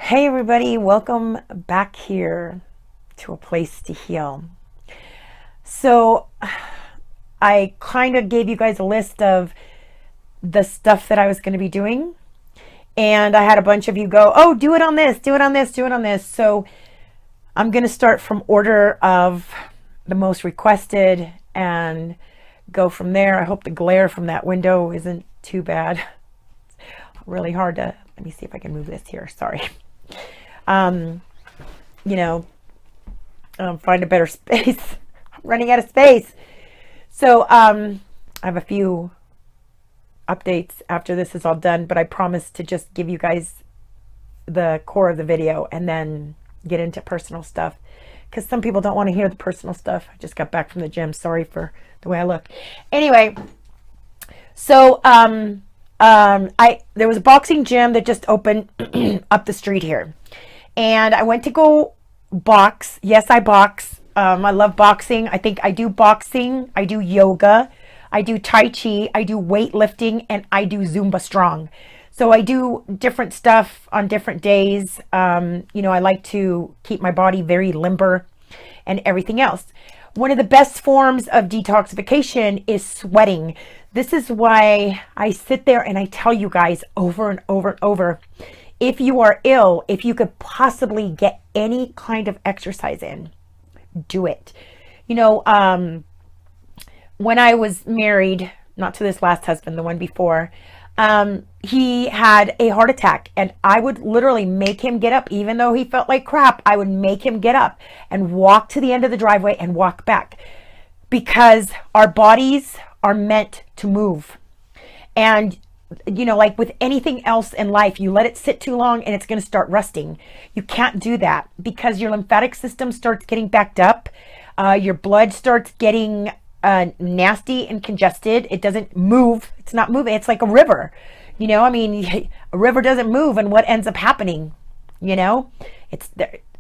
Hey everybody, welcome back here to A Place to Heal. So I kind of gave you guys a list of the stuff that I was going to be doing, and I had a bunch of you go, oh, do it on this, do it on this, do it on this. So I'm going to start from order of the most requested and go from there. I hope the glare from that window isn't too bad. Really hard to, let me see if I can move this here, sorry. um you know Find a better space. I'm running out of space. So I have a few updates after this is all done, but I promise to just give you guys the core of the video and then get into personal stuff, because some people don't want to hear the personal stuff. I just got back from the gym, sorry for the way I look. Anyway, so there was a boxing gym that just opened up the street here, and I went to go box. Yes, I box. I love boxing. I think I do boxing, I do yoga, I do Tai Chi, I do weightlifting, and I do Zumba strong. So I do different stuff on different days. I like to keep my body very limber and everything else. One of the best forms of detoxification is sweating. This is why I sit there and I tell you guys over and over and over, if you are ill, if you could possibly get any kind of exercise in, do it. When I was married, not to this last husband, the one before, he had a heart attack, and I would literally make him get up. Even though he felt like crap, I would make him get up and walk to the end of the driveway and walk back, because our bodies are meant to move. And like with anything else in life, you let it sit too long and it's going to start rusting. You can't do that, because your lymphatic system starts getting backed up. Your blood starts getting nasty and congested. It doesn't move. It's not moving. It's like a river. A river doesn't move, and what ends up happening? It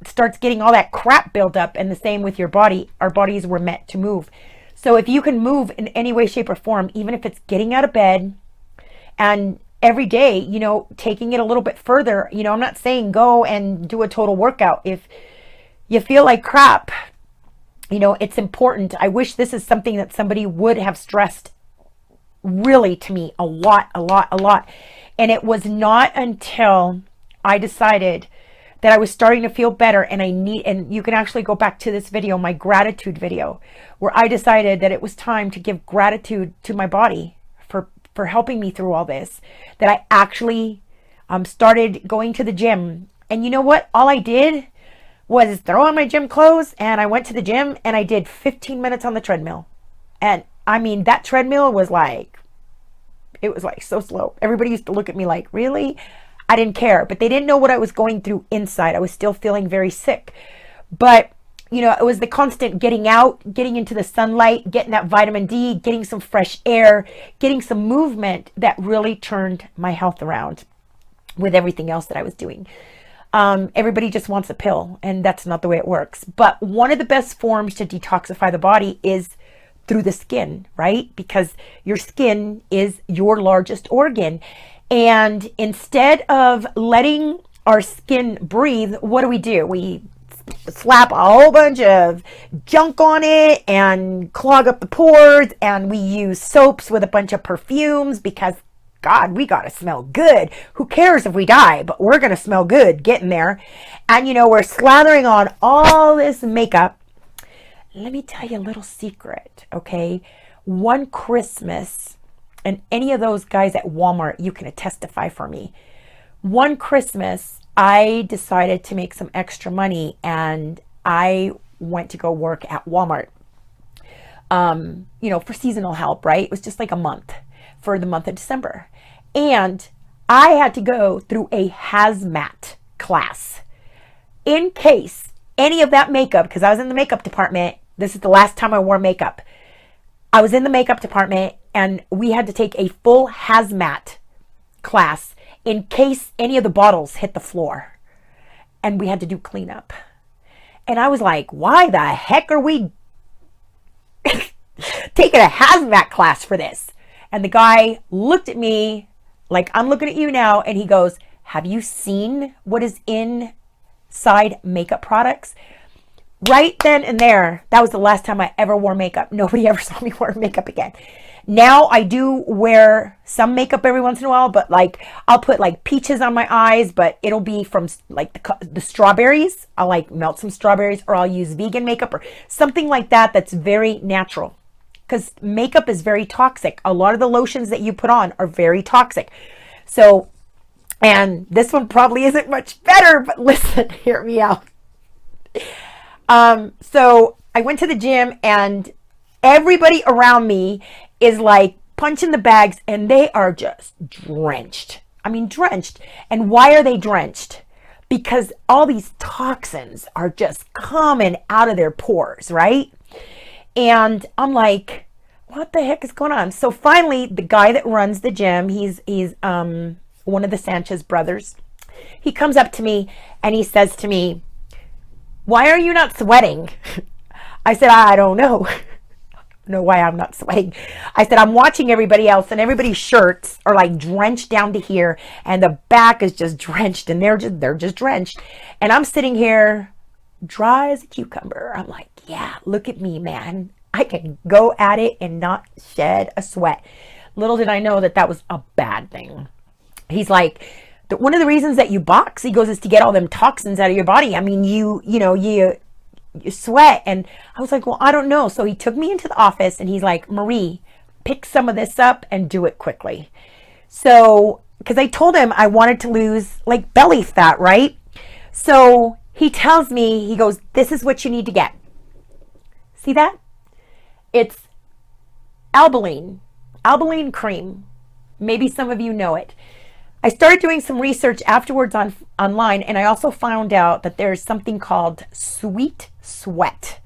starts getting all that crap built up. And the same with your body. Our bodies were meant to move. So if you can move in any way, shape, or form, even if it's getting out of bed, and every day, taking it a little bit further, I'm not saying go and do a total workout. If you feel like crap, it's important. I wish this is something that somebody would have stressed really to me a lot. And it was not until I decided that I was starting to feel better, and you can actually go back to this video, my gratitude video, where I decided that it was time to give gratitude to my body for helping me through all this, that I actually started going to the gym. And you know what? All I did was throw on my gym clothes, and I went to the gym, and I did 15 minutes on the treadmill. And that treadmill was like, it was like so slow. Everybody used to look at me like, really? I didn't care, but they didn't know what I was going through inside. I was still feeling very sick. But, it was the constant getting out, getting into the sunlight, getting that vitamin D, getting some fresh air, getting some movement that really turned my health around with everything else that I was doing. Everybody just wants a pill, and that's not the way it works. But one of the best forms to detoxify the body is through the skin, right? Because your skin is your largest organ. And instead of letting our skin breathe, what do? We slap a whole bunch of junk on it and clog up the pores, and we use soaps with a bunch of perfumes, because God, we gotta smell good. Who cares if we die, but we're gonna smell good getting there. And we're slathering on all this makeup. Let me tell you a little secret, okay? One Christmas, and any of those guys at Walmart, you can testify for me. One Christmas, I decided to make some extra money, and I went to go work at Walmart, for seasonal help, right? It was just like a month for the month of December. And I had to go through a hazmat class in case any of that makeup, because I was in the makeup department. This is the last time I wore makeup. I was in the makeup department, and we had to take a full hazmat class in case any of the bottles hit the floor, and we had to do cleanup. And I was like, why the heck are we taking a hazmat class for this? And the guy looked at me like I'm looking at you now, and he goes, Have you seen what is inside makeup products? Right then and there, that was the last time I ever wore makeup. Nobody ever saw me wear makeup again. Now I do wear some makeup every once in a while, but like I'll put like peaches on my eyes, but it'll be from like the strawberries. I'll like melt some strawberries, or I'll use vegan makeup or something like that that's very natural, because makeup is very toxic. A lot of the lotions that you put on are very toxic. So, and this one probably isn't much better, but listen, hear me out. So I went to the gym and everybody around me is like punching the bags, and they are just drenched. I mean, drenched. And why are they drenched? Because all these toxins are just coming out of their pores, right? And I'm like, what the heck is going on? So finally, the guy that runs the gym, he's one of the Sanchez brothers. He comes up to me and he says to me, "Why are you not sweating?" I said, "I don't know." Know why I'm not sweating. I said, "I'm watching everybody else, and everybody's shirts are like drenched down to here, and the back is just drenched, and they're just drenched, and I'm sitting here dry as a cucumber." I'm like, yeah, look at me, man. I can go at it and not shed a sweat. Little did I know that that was a bad thing. He's like, one of the reasons that you box, he goes, is to get all them toxins out of your body. I mean, you sweat. And I was like, well, I don't know. So he took me into the office and he's like, "Marie, pick some of this up and do it quickly." So, because I told him I wanted to lose like belly fat, right? So he tells me, he goes, "This is what you need to get." See that? It's Albolene cream. Maybe some of you know it. I started doing some research afterwards online, and I also found out that there's something called Sweet Sweat.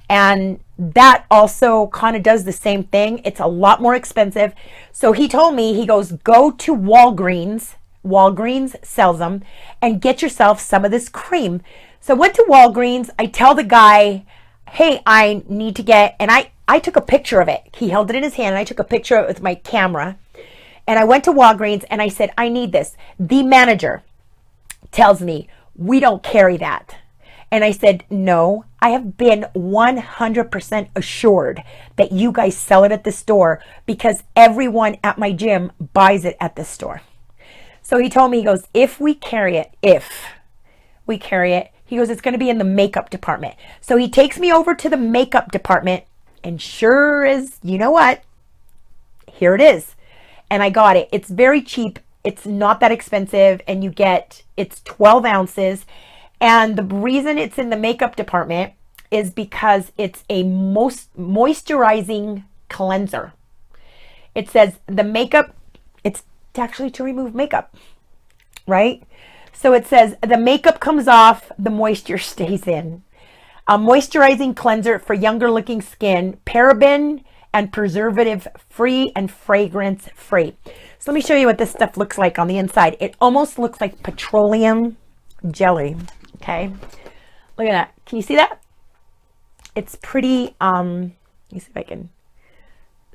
And that also kind of does the same thing. It's a lot more expensive. So he told me, he goes, "Go to Walgreens. Walgreens sells them, and get yourself some of this cream." So I went to Walgreens. I tell the guy, "Hey, I need to get," and I took a picture of it. He held it in his hand, and I took a picture of it with my camera. And I went to Walgreens and I said, "I need this." The manager tells me, "We don't carry that." And I said, "No, I have been 100% assured that you guys sell it at the store, because everyone at my gym buys it at the store." So he told me, he goes, if we carry it, he goes, "it's going to be in the makeup department." So he takes me over to the makeup department, and sure as, you know what, here it is. And I got it. It's very cheap. It's not that expensive. And it's 12 ounces. And the reason it's in the makeup department is because it's a moisturizing cleanser. It says the makeup, it's actually to remove makeup, right? So it says the makeup comes off, the moisture stays in. A moisturizing cleanser for younger looking skin, paraben and preservative free and fragrance free. So let me show you what this stuff looks like on the inside. It almost looks like petroleum jelly. Okay, look at that. Can you see that? It's pretty, let me see if I can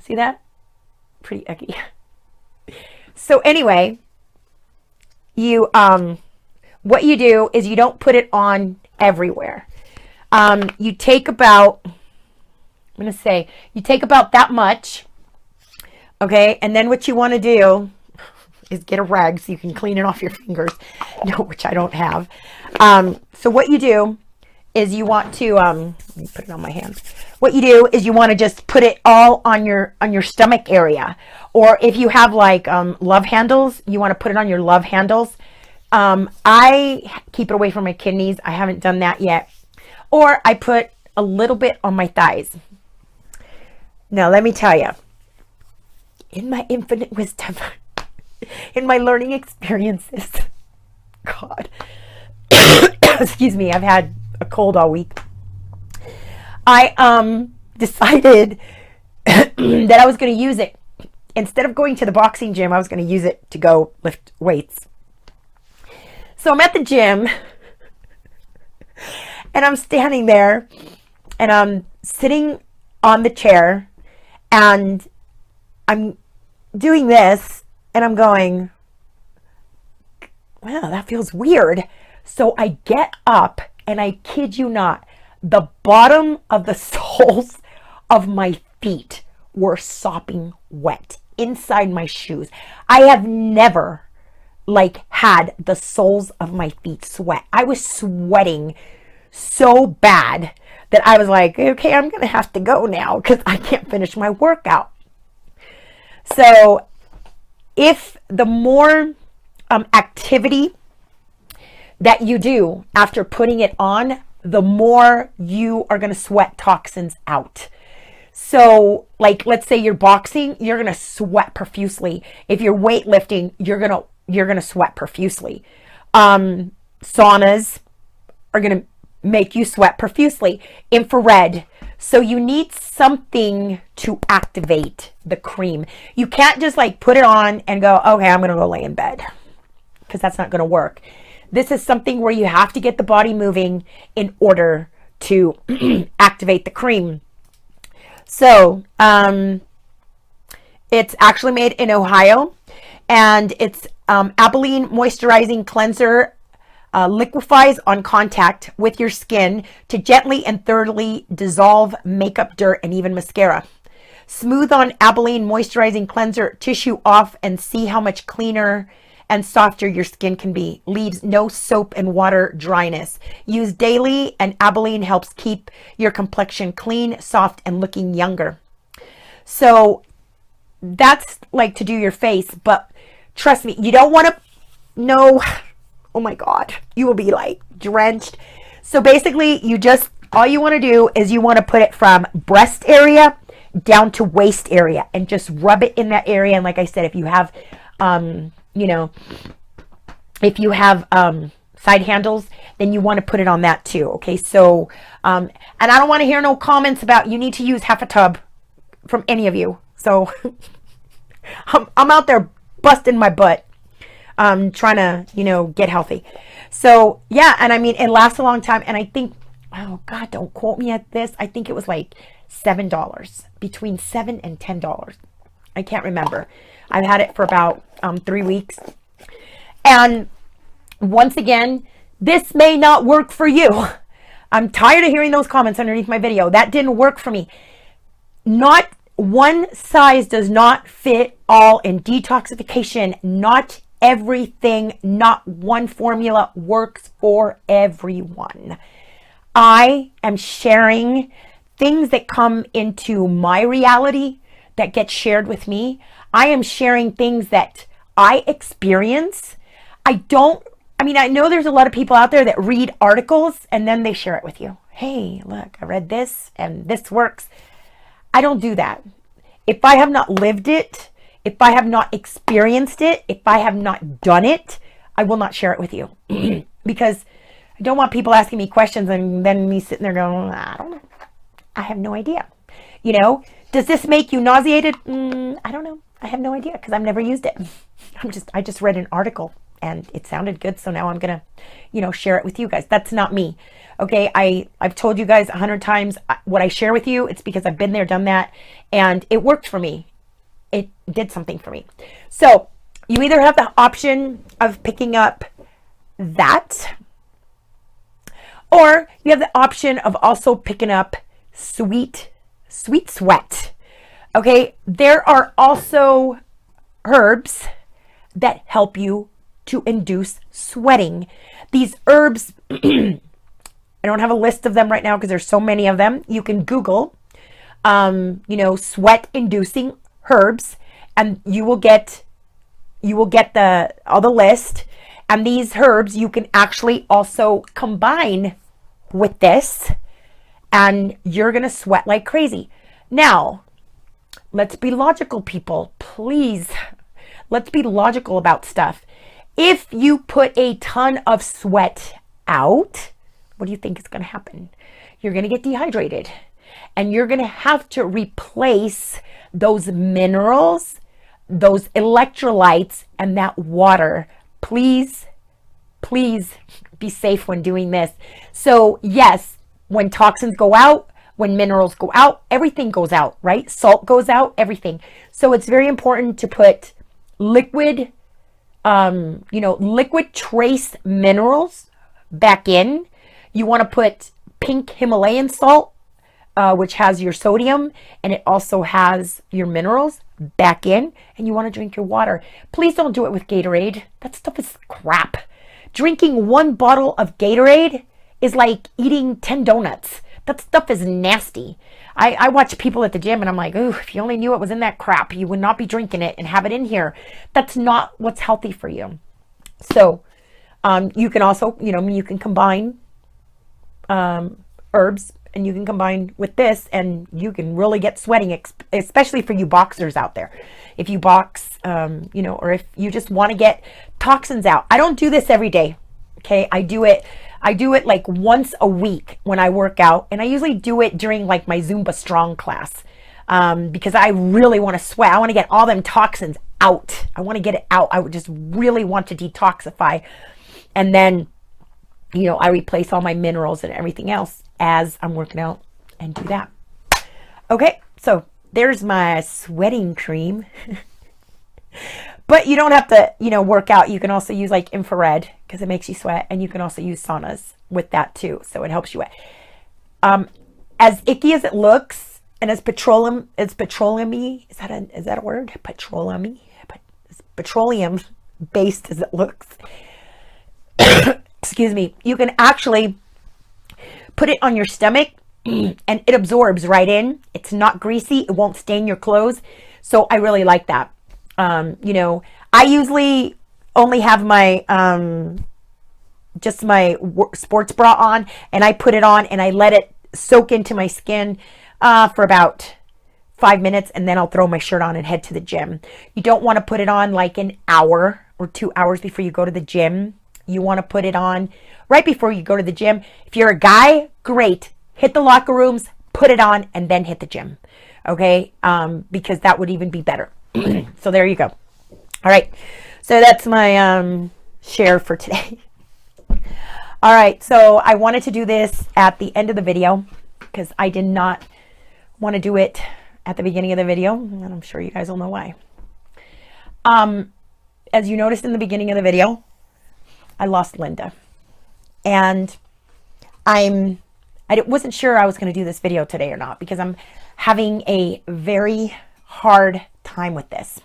see that. Pretty icky. So anyway, you what you do is you don't put it on everywhere. You take about, I'm going to say, you take about that much, okay? And then what you want to do is get a rag so you can clean it off your fingers. No, which I don't have. So what you do is you want to, let me put it on my hands. What you do is you want to just put it all on your stomach area. Or if you have like love handles, you want to put it on your love handles. I keep it away from my kidneys. I haven't done that yet. Or I put a little bit on my thighs. Now, let me tell you, in my infinite wisdom, in my learning experiences, God, excuse me, I've had a cold all week. I decided that I was going to use it. Instead of going to the boxing gym, I was going to use it to go lift weights. So I'm at the gym, and I'm standing there, and I'm sitting on the chair, and I'm doing this, and I'm going, well, that feels weird. So I get up, and I kid you not, the bottom of the soles of my feet were sopping wet inside my shoes. I have never had the soles of my feet sweat. I was sweating so bad that I was like, okay, I'm gonna have to go now because I can't finish my workout. So if the more activity that you do after putting it on, the more you are going to sweat toxins out. So let's say you're boxing, you're going to sweat profusely. If you're weightlifting, you're going to sweat profusely. Saunas are going to make you sweat profusely. Infrared. So you need something to activate the cream. You can't just put it on and go, okay, I'm going to go lay in bed, because that's not going to work. This is something where you have to get the body moving in order to activate the cream. So it's actually made in Ohio, and it's Abilene Moisturizing Cleanser. Liquefies on contact with your skin to gently and thoroughly dissolve makeup, dirt, and even mascara. Smooth on Albolene Moisturizing Cleanser, tissue off, and see how much cleaner and softer your skin can be. Leaves no soap and water dryness. Use daily, and Albolene helps keep your complexion clean, soft, and looking younger. So that's to do your face, but trust me, you don't want to know. Oh my God, you will be drenched. So basically all you want to do is you want to put it from breast area down to waist area and just rub it in that area. And like I said, if you have, side handles, then you want to put it on that too. Okay. So, and I don't want to hear no comments about you need to use half a tub from any of you. So I'm out there busting my butt. Trying to, get healthy. So yeah. And I mean, it lasts a long time. And I think, oh God, don't quote me at this. I think it was $7, between $7 and $10. I can't remember. I've had it for about 3 weeks. And once again, this may not work for you. I'm tired of hearing those comments underneath my video. That didn't work for me. Not one size does not fit all in detoxification. Not everything, not one formula works for everyone. I am sharing things that come into my reality that get shared with me. I am sharing things that I experience. I know there's a lot of people out there that read articles and then they share it with you. Hey, look, I read this and this works. I don't do that. If I have not lived it, if I have not experienced it, if I have not done it, I will not share it with you. Because I don't want people asking me questions and then me sitting there going, I don't know. I have no idea. Does this make you nauseated? I don't know. I have no idea because I've never used it. I just read an article and it sounded good. So now I'm going to, share it with you guys. That's not me. Okay. I've told you guys 100 times what I share with you. It's because I've been there, done that, and it worked for me. It did something for me. So you either have the option of picking up that, or you have the option of also picking up sweet sweat. Okay. There are also herbs that help you to induce sweating. These herbs, I don't have a list of them right now because there's so many of them. You can Google, sweat inducing herbs, and you will get all the list. And these herbs you can actually also combine with this, and you're gonna sweat like crazy. Now, let's be logical, people. Please, let's be logical about stuff. If you put a ton of sweat out, what do you think is gonna happen? You're gonna get dehydrated, and you're gonna have to replace those minerals, those electrolytes, and that water. Please be safe when doing this. So yes, when toxins go out, when minerals go out, everything goes out, right? Salt goes out, everything. So it's very important to put liquid you know, liquid trace minerals back in. You want to put pink Himalayan salt, which has your sodium, and it also has your minerals back in, and you want to drink your water. Please don't do it with Gatorade. That stuff is crap. Drinking 1 bottle of Gatorade is like eating 10 donuts. That stuff is nasty. I watch people at the gym and I'm like, ooh, if you only knew what was in that crap, you would not be drinking it and have it in here. That's not what's healthy for you. So you can also, you know, you can combine herbs, and you can combine with this, and you can really get sweating, especially for you boxers out there. If you box, you know, or if you just want to get toxins out. I don't do this every day. Okay. I do it like once a week when I work out, and I usually do it during like my Zumba strong class, because I really want to sweat. I want to get all them toxins out. I want to get it out. I would just really want to detoxify. And then, you know, I replace all my minerals and everything else as I'm working out and do that. Okay, so there's my sweating cream. But you don't have to, you know, work out. You can also use like infrared because it makes you sweat, and you can also use saunas with that too. So it helps you wet. As icky as it looks, and as petroleum-y, is that a word? Petroleum-y? Petroleum based as it looks. Excuse me. You can actually put it on your stomach and it absorbs right in. It's not greasy. It won't stain your clothes. So I really like that. You know, I usually only have my, just my sports bra on, and I put it on and I let it soak into my skin, for about 5 minutes, and then I'll throw my shirt on and head to the gym. You don't want to put it on like an hour or 2 hours before you go to the gym. You want to put it on right before you go to the gym. If you're a guy, great. Hit the locker rooms, put it on, and then hit the gym. Okay? Because that would even be better. So there you go. All right. So that's my share for today. All right. So I wanted to do this at the end of the video because I did not want to do it at the beginning of the video. And I'm sure you guys will know why. As you noticed in the beginning of the video, I lost Linda. And I wasn't sure I was going to do this video today or not, because I'm having a very hard time with this.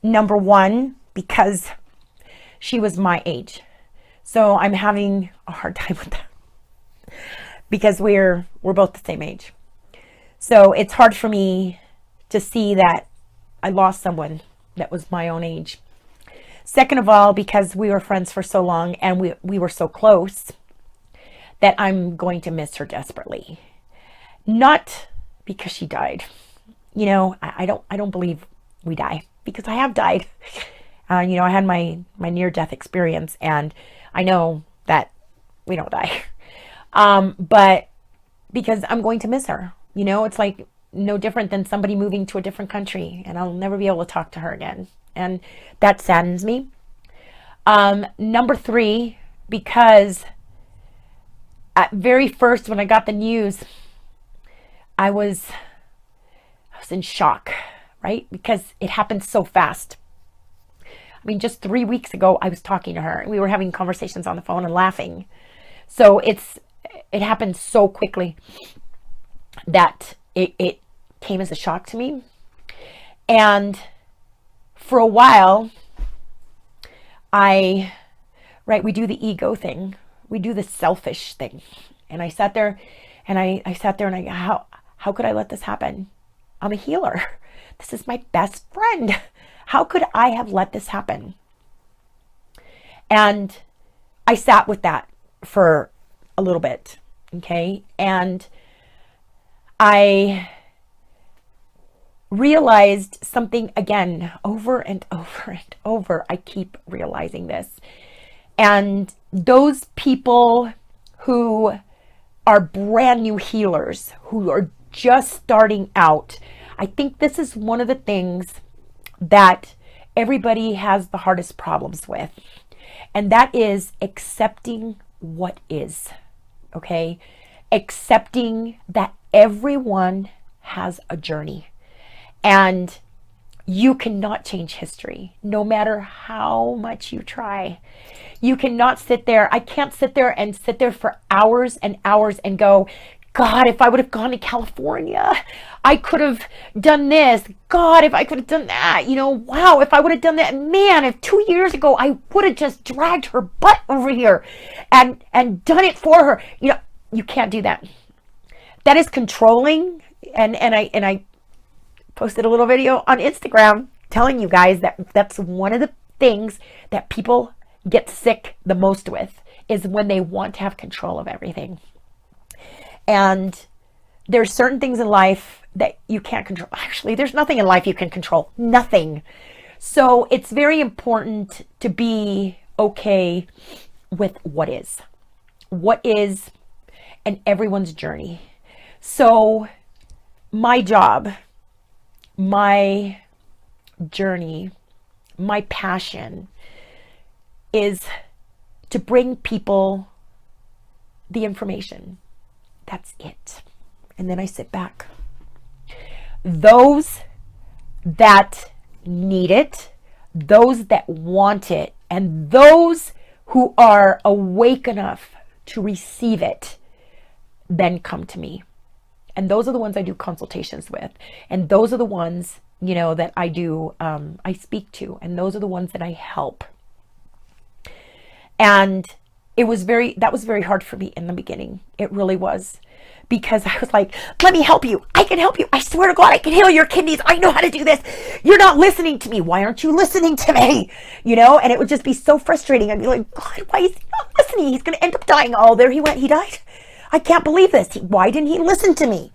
Number one, because she was my age. So I'm having a hard time with that because we're both the same age. So it's hard for me to see that I lost someone that was my own age. Second of all, because we were friends for so long and we were so close, that I'm going to miss her desperately. Not because she died. You know, I don't believe we die, because I have died. You know, I had my near-death experience, and I know that we don't die. But because I'm going to miss her. You know, it's like no different than somebody moving to a different country, and I'll never be able to talk to her again. And that saddens me. Number three, because at very first when I got the news, I was in shock, right? Because it happened so fast. I mean, just 3 weeks ago, I was talking to her and we were having conversations on the phone and laughing. So it happened so quickly that it came as a shock to me. And for a while, we do the ego thing. We do the selfish thing. And I sat there and how could I let this happen? I'm a healer. This is my best friend. How could I have let this happen? And I sat with that for a little bit. Okay. And I realized something again, over and over and over. I keep realizing this. And those people who are brand new healers, who are just starting out, I think this is one of the things that everybody has the hardest problems with. And that is accepting what is. Okay? Accepting that everyone has a journey. And You cannot change history, no matter how much you try. You cannot sit there. I can't sit there for hours and hours and go, God, if I would have gone to California, I could have done this. God, if I could have done that, wow, if I would have done that, man, if 2 years ago, I would have just dragged her butt over here and done it for her. You can't do that. That is controlling. And I posted a little video on Instagram telling you guys that that's one of the things that people get sick the most with, is when they want to have control of everything. And there's certain things in life that you can't control. Actually, there's nothing in life you can control. Nothing. So it's very important to be okay with what is. What is, and everyone's journey. So my job, my journey, my passion is to bring people the information. That's it. And then I sit back. Those that need it, those that want it, and those who are awake enough to receive it, then come to me. And those are the ones I do consultations with. And those are the ones, that I do, I speak to. And those are the ones that I help. And that was very hard for me in the beginning. It really was. Because I was like, let me help you. I can help you. I swear to God, I can heal your kidneys. I know how to do this. You're not listening to me. Why aren't you listening to me? And it would just be so frustrating. I'd be like, God, why is he not listening? He's going to end up dying. Oh, there he went. He died. I can't believe this. Why didn't he listen to me?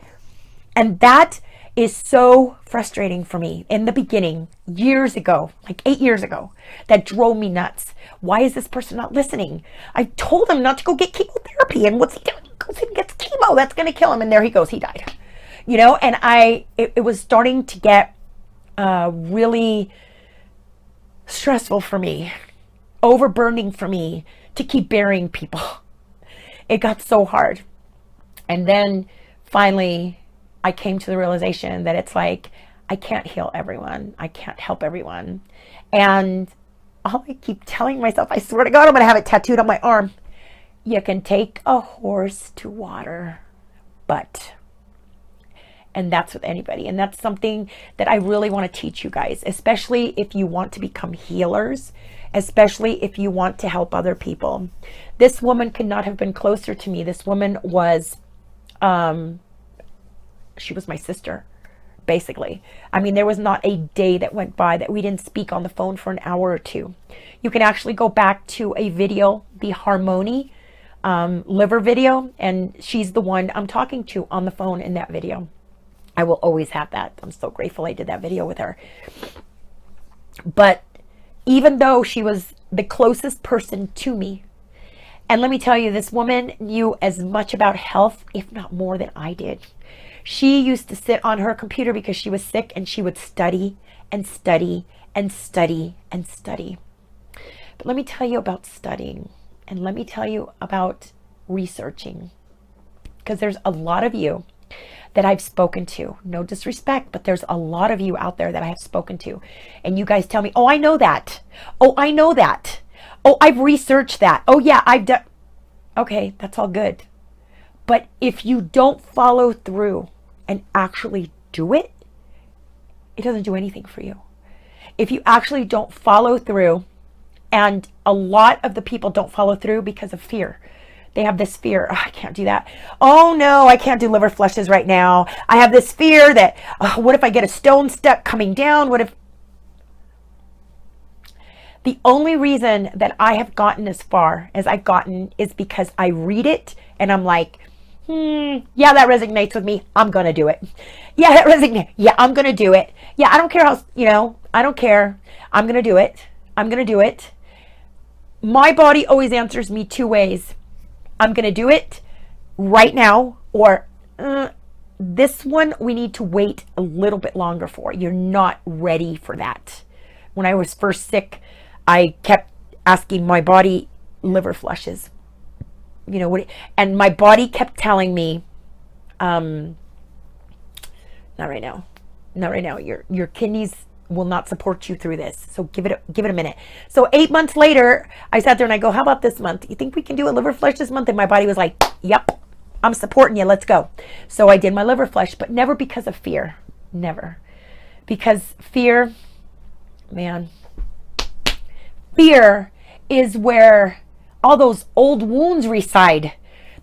And that is so frustrating for me in the beginning, years ago, like 8 years ago. That drove me nuts. Why is this person not listening? I told him not to go get chemotherapy. And what's he doing? He goes and gets chemo. That's going to kill him. And there he goes. He died. And it was starting to get really stressful for me, overburdening for me to keep burying people. It got so hard. And then finally, I came to the realization that it's like, I can't heal everyone. I can't help everyone. And all I keep telling myself, I swear to God, I'm going to have it tattooed on my arm. You can take a horse to water, but, and that's with anybody. And that's something that I really want to teach you guys, especially if you want to become healers, especially if you want to help other people. This woman could not have been closer to me. This woman was, she was my sister, basically. I mean, there was not a day that went by that we didn't speak on the phone for an hour or two. You can actually go back to a video, the Harmony liver video, and she's the one I'm talking to on the phone in that video. I will always have that. I'm so grateful I did that video with her. But even though she was the closest person to me, and let me tell you, this woman knew as much about health, if not more, than I did. She used to sit on her computer because she was sick, and she would study and study and study and study. But let me tell you about studying, and let me tell you about researching, because there's a lot of you that I've spoken to. No disrespect, but there's a lot of you out there that I have spoken to. And you guys tell me, oh, I know that. Oh, I know that. Oh, I've researched that. Oh, yeah, I've done. Okay, that's all good. But if you don't follow through and actually do it, it doesn't do anything for you. If you actually don't follow through, and a lot of the people don't follow through because of fear. They have this fear, oh, I can't do that. Oh no, I can't do liver flushes right now. I have this fear that, oh, what if I get a stone stuck coming down? What if? The only reason that I have gotten as far as I've gotten is because I read it and I'm like, yeah, that resonates with me. I'm going to do it. Yeah, that resonates. Yeah, I'm going to do it. Yeah, I don't care how, I don't care. I'm going to do it. I'm going to do it. My body always answers me two ways. I'm going to do it right now, or this one we need to wait a little bit longer for. You're not ready for that. When I was first sick, I kept asking my body liver flushes. And my body kept telling me, not right now. Not right now. Your kidneys will not support you through this. So give it a minute. So 8 months later, I sat there and I go, how about this month? You think we can do a liver flush this month? And my body was like, yep, I'm supporting you. Let's go. So I did my liver flush, but never because of fear. Never. Because fear, man, fear is where all those old wounds reside.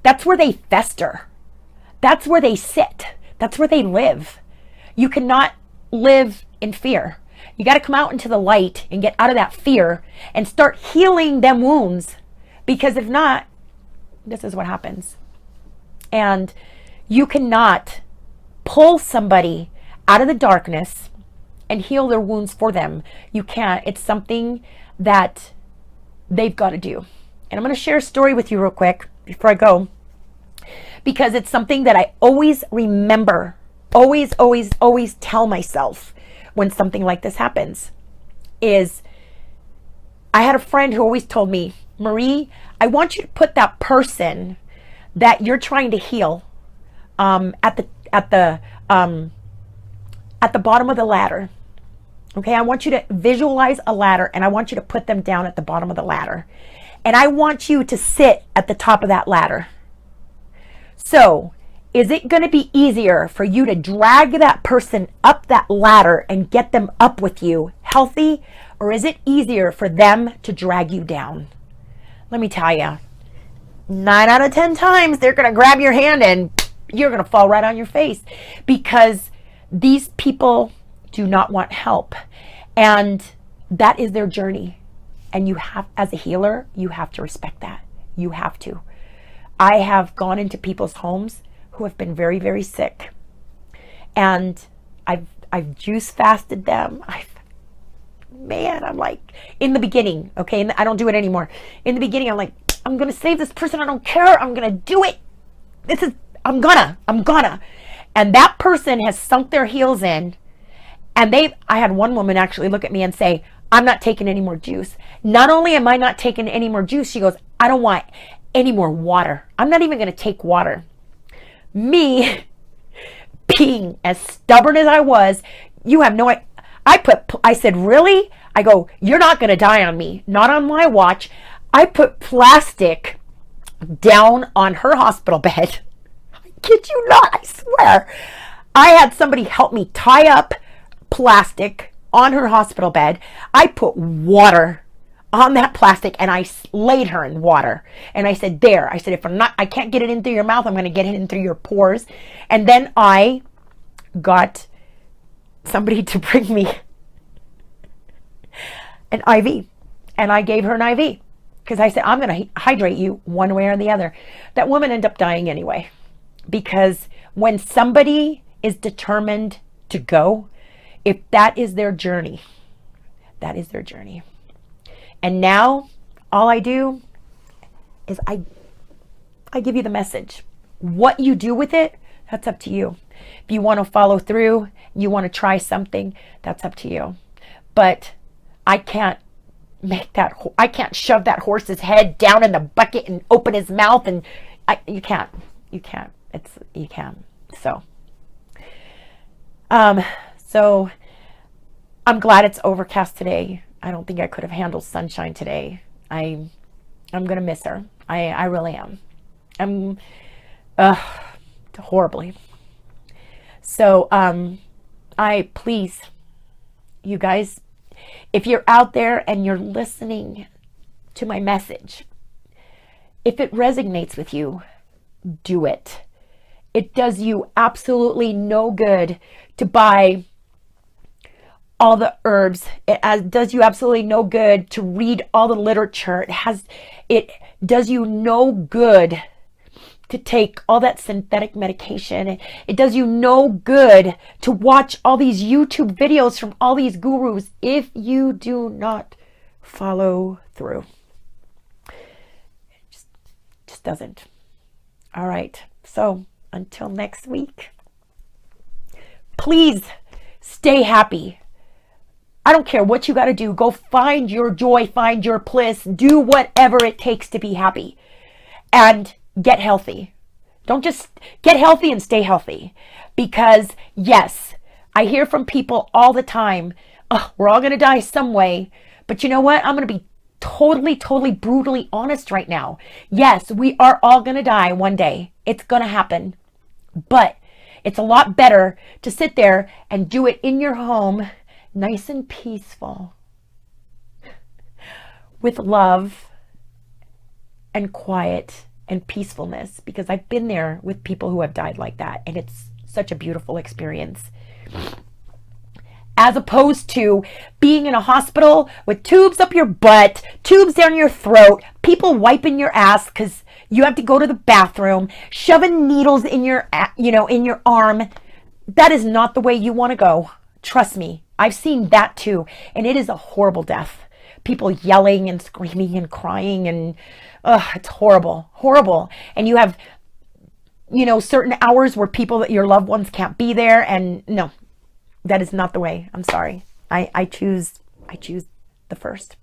That's where they fester. That's where they sit. That's where they live. You cannot live in fear. You got to come out into the light and get out of that fear and start healing them wounds, because if not, this is what happens. And you cannot pull somebody out of the darkness and heal their wounds for them. You can't. It's something that they've got to do. And I'm going to share a story with you real quick before I go, because it's something that I always remember, always tell myself when something like this happens. Is I had a friend who always told me, Marie, I want you to put that person that you're trying to heal at the bottom of the ladder. Okay, I want you to visualize a ladder, and I want you to put them down at the bottom of the ladder. And I want you to sit at the top of that ladder. So, is it going to be easier for you to drag that person up that ladder and get them up with you healthy, or is it easier for them to drag you down? Let me tell you, 9 out of 10 times they're going to grab your hand and you're going to fall right on your face, because these people do not want help, and that is their journey. And you have, as a healer, you have to respect that. You have to. I have gone into people's homes who have been very, very sick, and I've juice fasted them. I'm like, in the beginning, okay, and I don't do it anymore. In the beginning, I'm like, I'm gonna save this person. I don't care. I'm gonna do it. I'm gonna. And that person has sunk their heels in. And I had one woman actually look at me and say, I'm not taking any more juice. Not only am I not taking any more juice, she goes, I don't want any more water. I'm not even going to take water. Me, being as stubborn as I was, you have no idea. I said, really? I go, you're not going to die on me. Not on my watch. I put plastic down on her hospital bed. I kid you not, I swear. I had somebody help me tie up plastic on her hospital bed. I put water on that plastic and I laid her in water. And I said, there. I said, I can't get it in through your mouth, I'm going to get it in through your pores. And then I got somebody to bring me an IV. And I gave her an IV because I said, I'm going to hydrate you one way or the other. That woman ended up dying anyway, because when somebody is determined to go, if that is their journey, that is their journey. And now all I do is I give you the message. What you do with it, that's up to you. If you want to follow through, you want to try something, that's up to you. But I can't shove that horse's head down in the bucket and open his mouth, and you can't. So I'm glad it's overcast today. I don't think I could have handled sunshine today. I'm gonna miss her. I really am. I'm horribly. So please, you guys, if you're out there and you're listening to my message, if it resonates with you, do it. It does you absolutely no good to buy all the herbs. It does you absolutely no good to read all the literature. It does you no good to take all that synthetic medication. It does you no good to watch all these YouTube videos from all these gurus if you do not follow through. It just doesn't. All right. So until next week, please stay happy. I don't care what you got to do. Go find your joy, find your bliss, do whatever it takes to be happy, and get healthy. Don't just get healthy and stay healthy, because yes, I hear from people all the time, we're all going to die some way. But you know what? I'm going to be totally, totally brutally honest right now. Yes, we are all going to die one day. It's going to happen. But it's a lot better to sit there and do it in your home, nice and peaceful, with love and quiet and peacefulness, because I've been there with people who have died like that, and it's such a beautiful experience. As opposed to being in a hospital with tubes up your butt, tubes down your throat, people wiping your ass because you have to go to the bathroom, shoving needles in your, in your arm. That is not the way you want to go. Trust me, I've seen that too, and it is a horrible death. People yelling and screaming and crying, and it's horrible, horrible. And you have, certain hours where people that your loved ones can't be there, and no, that is not the way. I'm sorry. I choose the first,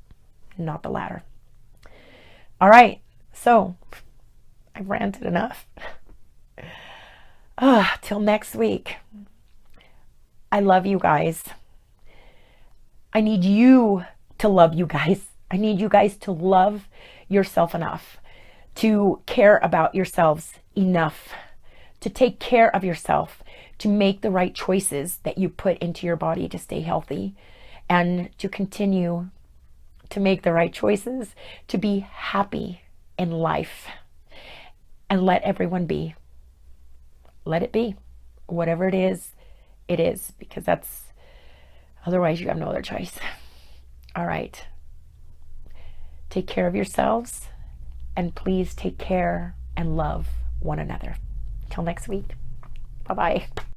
not the latter. All right, so I've ranted enough. Till next week. I love you guys. I need you to love you guys. I need you guys to love yourself enough, to care about yourselves enough, to take care of yourself, to make the right choices that you put into your body to stay healthy, and to continue to make the right choices to be happy in life, and let everyone be. Let it be. Whatever it is, because otherwise you have no other choice. All right. Take care of yourselves, and please take care and love one another. Till next week. Bye-bye.